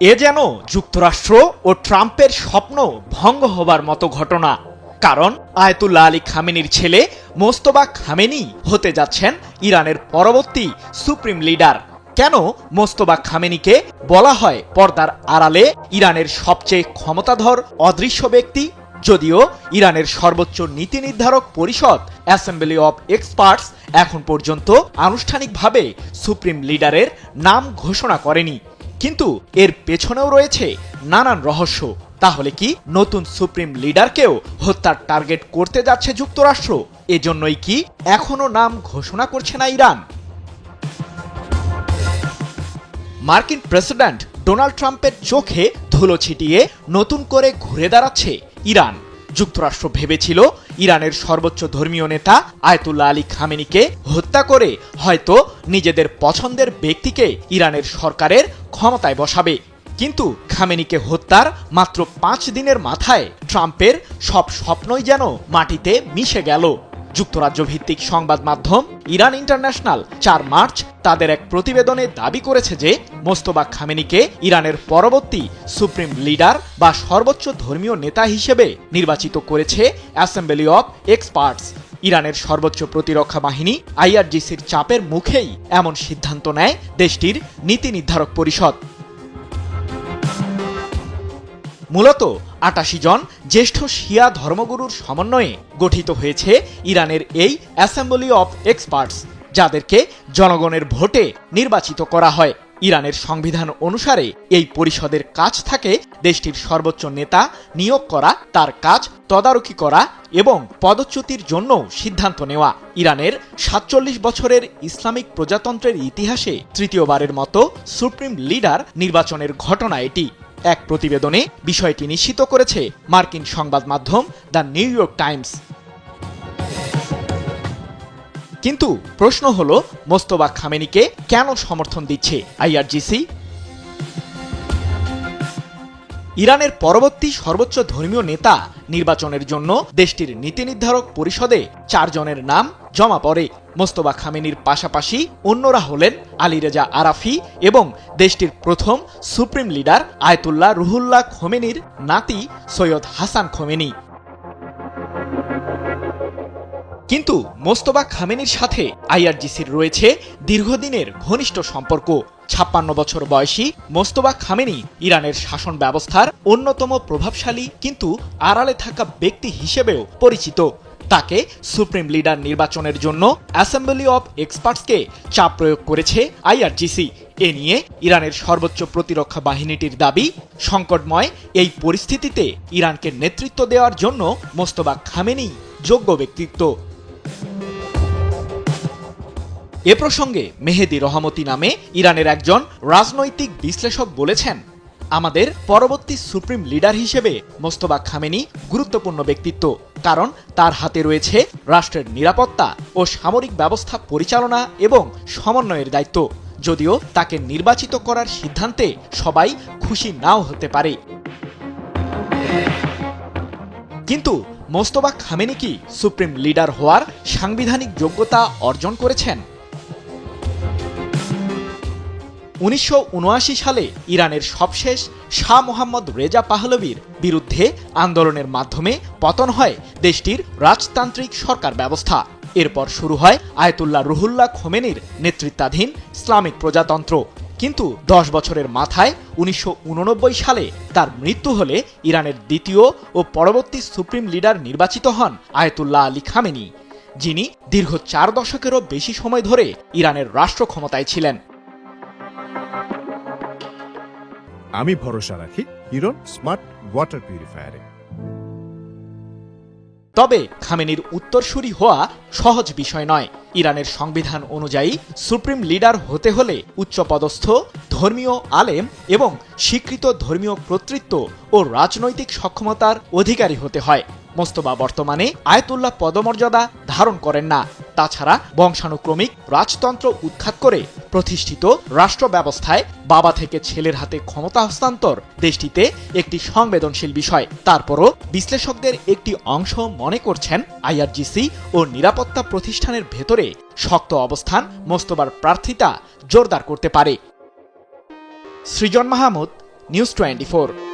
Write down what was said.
এ যেন যুক্তরাষ্ট্র ও ট্রাম্পের স্বপ্ন ভঙ্গ হবার মতো ঘটনা। কারণ আয়াতুল্লাহ আলী খামেনির ছেলে মোস্তফা খামেনি হতে যাচ্ছেন ইরানের পরবর্তী সুপ্রিম লিডার। কেন মোস্তফা খামেনিকে বলা হয় পর্দার আড়ালে ইরানের সবচেয়ে ক্ষমতাধর অদৃশ্য ব্যক্তি? যদিও ইরানের সর্বোচ্চ নীতি নির্ধারক পরিষদ অ্যাসেম্বলি অব এক্সপার্টস এখন পর্যন্ত আনুষ্ঠানিকভাবে সুপ্রিম লিডারের নাম ঘোষণা করেনি, কিন্তু এর পেছনেও রয়েছে নানান রহস্য। তাহলে কি নতুন সুপ্রিম লিডারকেও হত্যার টার্গেট করতে যাচ্ছে যুক্তরাষ্ট্র? এজন্যই কি এখনো নাম ঘোষণা করছে না ইরান? মার্কিন প্রেসিডেন্ট ডোনাল্ড ট্রাম্পের চোখে ধুলো ছিটিয়ে নতুন করে ঘুরে দাঁড়াচ্ছে ইরান। যুক্তরাষ্ট্র ভেবেছিল ইরানের সর্বোচ্চ ধর্মীয় নেতা আয়াতুল্লাহ আলী খামেনিকে হত্যা করে হয়তো নিজেদের পছন্দের ব্যক্তিকে ইরানের সরকারের ক্ষমতায় বসাবে। কিন্তু খামেনিকে হত্যার মাত্র 5 দিনের মাথায় ট্রাম্পের সব স্বপ্নই যেন মাটিতে মিশে গেল। যুক্তরাজ্য ভিত্তিক সংবাদ মাধ্যম ইরান ইন্টারন্যাশনাল 4 মার্চ তাদের এক প্রতিবেদনে দাবি করেছে যে মোস্তফা খামেনিকে ইরানের পরবর্তী সুপ্রিম লিডার বা সর্বোচ্চ ধর্মীয় নেতা হিসেবে নির্বাচিত করেছে অ্যাসেম্বলি অব এক্সপার্টস। ইরানের সর্বোচ্চ প্রতিরক্ষা বাহিনী আইআরজিসির চাপের মুখেই এমন সিদ্ধান্ত নেয় দেশটির নীতি নির্ধারক পরিষদ। মূলত 88 জন জ্যেষ্ঠ শিয়া ধর্মগুরুর সমন্বয়ে গঠিত হয়েছে ইরানের এই অ্যাসেম্বলি অব এক্সপার্টস, যাদেরকে জনগণের ভোটে নির্বাচিত করা হয়। ইরানের সংবিধান অনুসারে এই পরিষদের কাজ থাকে দেশটির সর্বোচ্চ নেতা নিয়োগ করা, তার কাজ তদারকি করা এবং পদচ্যুতির জন্য সিদ্ধান্ত নেওয়া। ইরানের 47 বছরের ইসলামিক প্রজাতন্ত্রের ইতিহাসে তৃতীয়বারের মতো সুপ্রিম লিডার নির্বাচনের ঘটনা এটি। এক প্রতিবেদনে বিষয়টি নিশ্চিত করেছে মার্কিন সংবাদ মাধ্যম দ্য নিউ ইয়র্ক টাইমস। কিন্তু প্রশ্ন হলো, মোস্তফা খামেনিকে কেন সমর্থন দিচ্ছে আইআরজিসি? ইরানের পরবর্তী সর্বোচ্চ ধর্মীয় নেতা নির্বাচনের জন্য দেশটির নীতি নির্ধারক পরিষদে 4 জনের নাম জমা পড়ে। মোস্তফা খামেনির পাশাপাশি অন্যরা হলেন আলী রেজা আরাফি এবং দেশটির প্রথম সুপ্রিম লিডার আয়াতুল্লাহ রুহুল্লাহ খোমেনির নাতি সৈয়দ হাসান খোমেনি। কিন্তু মোস্তফা খামেনির সাথে আইআরজিসির রয়েছে দীর্ঘদিনের ঘনিষ্ঠ সম্পর্ক। 56 বছর বয়সী মোস্তফা খামেনি ইরানের শাসন ব্যবস্থার অন্যতম প্রভাবশালী কিন্তু আড়ালে থাকা ব্যক্তি হিসেবেও পরিচিত। তাকে সুপ্রিম লিডার নির্বাচনের জন্য অ্যাসেম্বলি অব এক্সপার্টসকে চাপ প্রয়োগ করেছে আইআরজিসি। এ নিয়ে ইরানের সর্বোচ্চ প্রতিরক্ষা বাহিনীটির দাবি, সংকটময় এই পরিস্থিতিতে ইরানকে নেতৃত্ব দেওয়ার জন্য মোস্তফা খামেনি যোগ্য ব্যক্তিত্ব। এ প্রসঙ্গে মেহেদি রহমতি নামে ইরানের একজন রাজনৈতিক বিশ্লেষক বলেছেন, আমাদের পরবর্তী সুপ্রিম লিডার হিসেবে মোস্তফা খামেনি গুরুত্বপূর্ণ ব্যক্তিত্ব, কারণ তার হাতে রয়েছে রাষ্ট্রের নিরাপত্তা ও সামরিক ব্যবস্থা পরিচালনা এবং সমন্বয়ের দায়িত্ব। যদিও তাকে নির্বাচিত করার সিদ্ধান্তে সবাই খুশি নাও হতে পারে। কিন্তু মোস্তফা খামেনি কি সুপ্রিম লিডার হওয়ার সাংবিধানিক যোগ্যতা অর্জন করেছেন? 1979 সালে ইরানের সবশেষ শাহ মোহাম্মদ রেজা পাহলভির বিরুদ্ধে আন্দোলনের মাধ্যমে পতন হয় দেশটির রাজতান্ত্রিক সরকার ব্যবস্থা। এরপর শুরু হয় আয়াতুল্লাহ রুহুল্লাহ খোমেনির নেতৃত্বাধীন ইসলামিক প্রজাতন্ত্র। কিন্তু 10 বছরের মাথায় 1989 সালে তার মৃত্যু হলে ইরানের দ্বিতীয় ও পরবর্তী সুপ্রিম লিডার নির্বাচিত হন আয়াতুল্লাহ আলী খামেনি, যিনি দীর্ঘ 4 দশকেরও বেশি সময় ধরে ইরানের রাষ্ট্র ক্ষমতায় ছিলেন। আমি ভরসা রাখি হিরন স্মার্ট ওয়াটার পিউরিফায়ারে। তবে খামেনির উত্তরসূরি হওয়া সহজ বিষয় নয়। ইরানের সংবিধান অনুযায়ী সুপ্রিম লিডার হতে হলে উচ্চপদস্থ ধর্মীয় আলেম এবং স্বীকৃত ধর্মীয় কর্তৃত্ব ও রাজনৈতিক সক্ষমতার অধিকারী হতে হয়। মোস্তফা বর্তমানে আয়াতুল্লাহ পদমর্যাদা ধারণ করেন না। তাছাড়া বংশানুক্রমিক রাজতন্ত্র উৎখাত করে প্রতিষ্ঠিত রাষ্ট্র ব্যবস্থায় বাবা থেকে ছেলের হাতে ক্ষমতা হস্তান্তর দেশটিতে একটি সংবেদনশীল বিষয়। তারপরও বিশ্লেষকদের একটি অংশ মনে করছেন আইআরজিসি ও নিরাপত্তা প্রতিষ্ঠানের ভেতরে শক্ত অবস্থান মোস্তফার প্রার্থিতা জোরদার করতে পারে। সৃজন মাহমুদ, নিউজ 24।